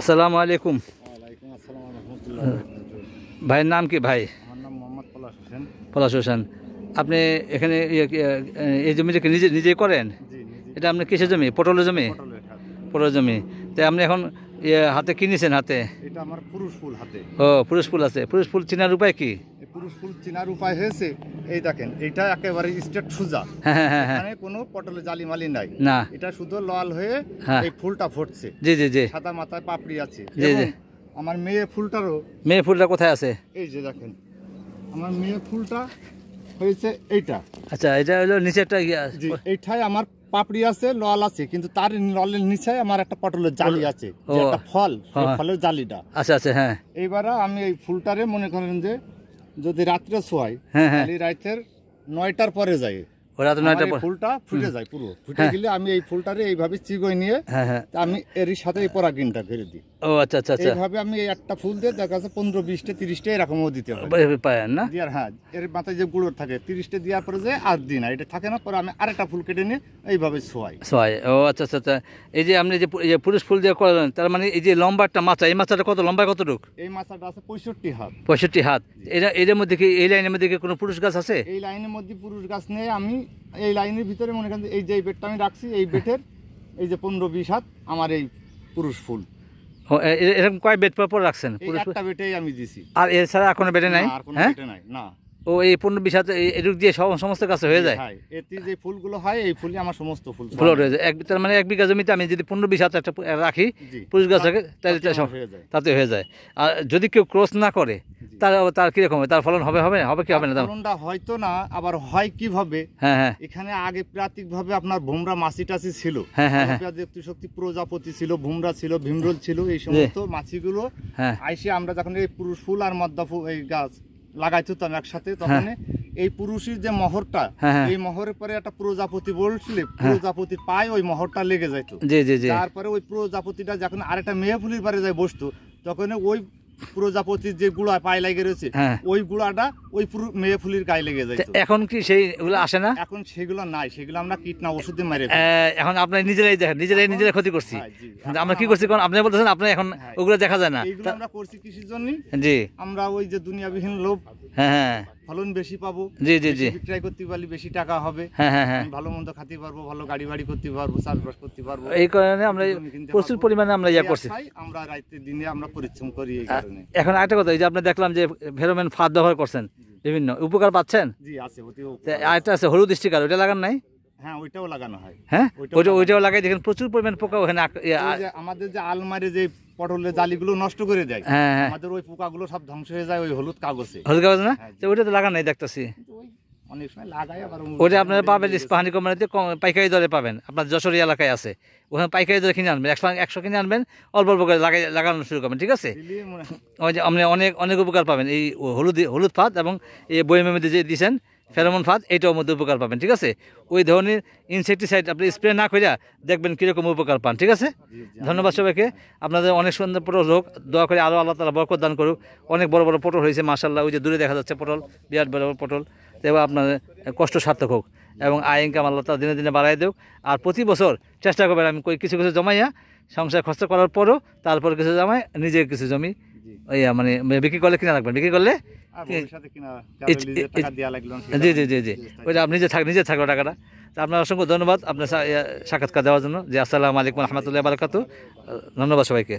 আসসালামু আলাইকুম। ওয়ালাইকুম আসসালাম রহমতুল্লাহ। ভাইয়ের নাম কি ভাই? আমার নাম মোহাম্মদ পলাশ হোসেন। পলাশ হোসেন। আপনি এখানে এই জমিটা কি নিজেই করেন? জি, নিজে এটা আপনি কিসের জমি? পটলের জমি? পটলের খাত। পটলের জমি। তাই আপনি এখন হাতে কি নিয়েছেন হাতে? এটা আমার পুরুষ ফুল হাতে। ও পুরুষ ফুল আছে। পুরুষ ফুল চেনার উপায় কি? এই পুরুষ ফুল চেনার উপায় হয়েছে এই দেখেন, এটা একেবারে স্ট্রেট সোজা। হ্যাঁ হ্যাঁ হ্যাঁ হ্যাঁ। এখানে কোনো পটলে জালি মালি নাই। না। এটা শুধু লাল হয়ে হ্যাঁ। এই ফুলটা ফুটছে। জি জি জি। সাদা মাথায় পাপড়ি আছে। জি, জি। এবং আমার মেয়ে ফুলটারও মেয়ে ফুলটা কোথায় আছে? এই যে দেখেন, আমার মেয়ে ফুলটা হয়েছে এইটা। আচ্ছা, এটা হলো নিচে একটা জি, এইটাই আমার পাপড়ি আছে, লল আছে, কিন্তু তার ললের নিচে আমার একটা পটলের জালি আছে, যে একটা ফল, সেই হ্যাঁ। ফলের জালিটা। আচ্ছা আচ্ছা হ্যাঁ এইবার আমি এই ফুলটারে মনে করেন যে যদি রাত্রে শোয়াই, হ্যাঁ হ্যাঁ। তাহলে রাতের 9টার পরে যায় ওরা তো নয়টা আমার এই ফুলটা ফুটে যায় পুরো। ফুটে হ্যাঁ। গেলে আমি এই ফুলটারে এইভাবে চিগোয় নিয়ে হ্যাঁ হ্যাঁ। আমি এরই সাথে এই পরাগিনটা ঘিরে দিই। ও আচ্ছা আচ্ছা আচ্ছা। এইভাবে আমি এই একটা ফুল দিয়ে দেখা যাচ্ছে 15, 20টা, 30টা এরকমও দিতে হবে। পায়েন না? দিয়ার হ্যাঁ, এর মাথায় যে গুঁড়ো থাকে 30টা দেওয়ার পরে যে আর দিই না, এটা থাকে না, পরে আমি আরেকটা ফুল কেটে নিয়ে এইভাবে ছোয়াই। ছয়। ও আচ্ছা আচ্ছা আচ্ছা। এই যে আপনি যে পুরুষ ফুল দিয়ে করেন, তার মানে এই যে লম্বা একটা মাচা, এই মাচাটা কত লম্বা, কতটুকু? এই মাছটা আছে 65 হাত। 65 হাত। এর মধ্যে কি, এই লাইনের মধ্যে কি কোনো পুরুষ গাছ আছে? এই লাইনের মধ্যে পুরুষ গাছ নেই। আমি এই লাইনের ভিতরে মনে করেন এই যে বেডটা আমি রাখছি, এই বেডের এই যে 15-20 হাত আমার এই পুরুষ ফুল। ও, এরকম কয় বেড পর রাখছেন এই পুরুষ ফুল? একটা বেডেই আমি দিছি। আর এছাড়া কোনো বেডে নাই? না, আর কোনো হ্যাঁ। বেডে নাই না। ও, এই 15-20 হাত এরূপ দিয়ে সমস্ত কাছে হয়ে যায়? হ্যাঁ, এতে যে ফুলগুলো হয় এই ফুলই আমার সমস্ত ফুল ফুল হয়ে যায়। তার মানে 1 বিঘা জমিতে আমি যদি 15-20 হাত একটা রাখি জি। পুরুষ গাছ রাখে, তাহলে তাতে আমার হয়ে যায়। তাতে হয়ে যায়। আর যদি কেউ ক্রস না করে, তার কিরকম হবে? তার ফলন হবে কি হবে না? ফলনটা হয়তো না, আবার হয় কিভাবে। হ্যাঁ হ্যাঁ এখানে আগে প্রাকৃতিক ভাবে আপনার ভুমরা মাছি টাছি ছিল, হ্যাঁ হ্যাঁ হ্যাঁ। শক্তি প্রজাপতি ছিল, ভুমরা ছিল, ভীমরোল ছিল, এই সমস্ত মাছিগুলো হ্যাঁ আইসে আমরা যখন এই পুরুষ ফুল আর মদ্দা ফুল এই গাছ লাগাইতাম একসাথে, তখন এই পুরুষের যে মহরটা, হ্যাঁ হ্যাঁ। এই মহরের পরে একটা প্রজাপতি বলছিলে, প্রজাপতির পায়ে ওই মহরটা লেগে যাইত। জি জি জি। তারপরে ওই প্রজাপতিটা যখন আরেকটা মেয়ে ফুলের পারে যায় বসতো, তখন ওই প্রজাপতির যে গুড়া পায়ে লেগে রয়েছে, হ্যাঁ। ওই গুড়াটা ওই মেয়ে ফুলের গায়ে লেগে যায়। এখন কি সেইগুলো আসে না? এখন সেগুলো নাই, সেগুলো আমরা কীটনাশক ওষুধ দিয়ে মেরে এখন আপনার নিজেরাই দেখেন, নিজেরাই ক্ষতি করছি। হ্যাঁ, জি। কিন্তু আমরা কি করছি, কারণ আপনি বলতেছেন আপনি এখন হ্যাঁ। ওগুলো দেখা যায় না। এইগুলো আমরা করছি কৃষির জন্য। জি আমরা ওই যে দুনিয়াবিহীন লোভ, হ্যাঁ হ্যাঁ ফলন বেশি পাবো, জি জি জি। বেশি বিক্রয় করতে পারলে বেশি টাকা হবে, হ্যাঁ হ্যাঁ হ্যাঁ। আমি ভালো মন্দ খাতে পারবো, ভালো গাড়ি বাড়ি করতে পারবো, চাষবাস করতে পারবো। এই কারণে আমরা জমি কিনতে প্রচুর পারবো। পরিমাণে আমরা ইয়া এই করছি। আশায় আমরা রাতে দিনে আমরা পরিশ্রম করি এই কারণে। এখন একটা কথা, এই যে আপনি দেখলাম যে ফেরোমেন ফাঁদ ব্যবহার করছেন, বিভিন্ন উপকার পাচ্ছেন। জি আছে, আরেকটা আছে হলুদ স্টিকার, ওইটা লাগান নাই? হ্যাঁ, ওইটাও লাগানো হয়। হ্যাঁ, ওইটাও ওইটাও লাগাই, দেখেন প্রচুর পরিমাণ পোকা ওখানে ওই যে আমাদের যে আলমারি যে পটলের জালিগুলো নষ্ট করে দেয়, হ্যাঁ হ্যাঁ। আমাদের ওই পোকাগুলো সব ধ্বংস হয়ে যায় ওই হলুদ কাগজে। হলুদ কাগজ না? হ্যাঁ, তো ওইটা তো লাগান নাই দেখতেছি। কিন্তু ওই অনেক সময় লাগাই, আবার ওইটা আপনারা পাবেন ইস্পাহানি কোম্পানিতে, পাইকারি দরে পাবেন। আপনার যশোর এলাকায় আছে, ওখানে পাইকারি দরে কিনে আনবেন, 100 কিনে আনবেন, অল্প অল্প করে লাগানো শুরু করবেন, ঠিক আছে? দিলে মনে হয় ওই যে আপনি অনেক উপকার পাবেন এই হলুদ ফাঁদ, এবং এই বইয়ের মধ্যে যে দিয়েছেন ফেরোমন ফাঁদ, এইটার মধ্যে উপকার পাবেন, ঠিক আছে? ওই ধরনের ইনসেকটিসাইড আপনি স্প্রে না করে দেখবেন কীরকম উপকার পান, ঠিক আছে? ধন্যবাদ সবাইকে। আপনাদের অনেক সুন্দর পটল হোক, দোয়া করে আরও আল্লাহ তাআলা বরকত দান করুক। অনেক বড় বড় পটল হয়েছে মাশাআল্লাহ, ওই যে দূরে দেখা যাচ্ছে পটল, বিরাট বড় বড় পটল। এবার আপনাদের কষ্ট সার্থক হোক, এবং আয় ইনকাম আল্লাহ তাআলা দিনে দিনে বাড়াই দেওক। আর প্রতি বছর চেষ্টা করবেন আমি কিছু কিছু জমাইয়া সংসার খরচা করার পরও তারপর কিছু জমায় নিজে কিছু জমি ওই মানে বিক্রি করলে কিনা রাখবেন, বিক্রি করলে জি জি জি জি, ওইটা আপনি নিজে থাকলো টাকাটা। তা আপনার অসংখ্য ধন্যবাদ আপনার সাক্ষাৎকার দেওয়ার জন্য। জি, আসসালামু আলাইকুম রহমতুল্লাহ বারাকাতু। ধন্যবাদ সবাইকে।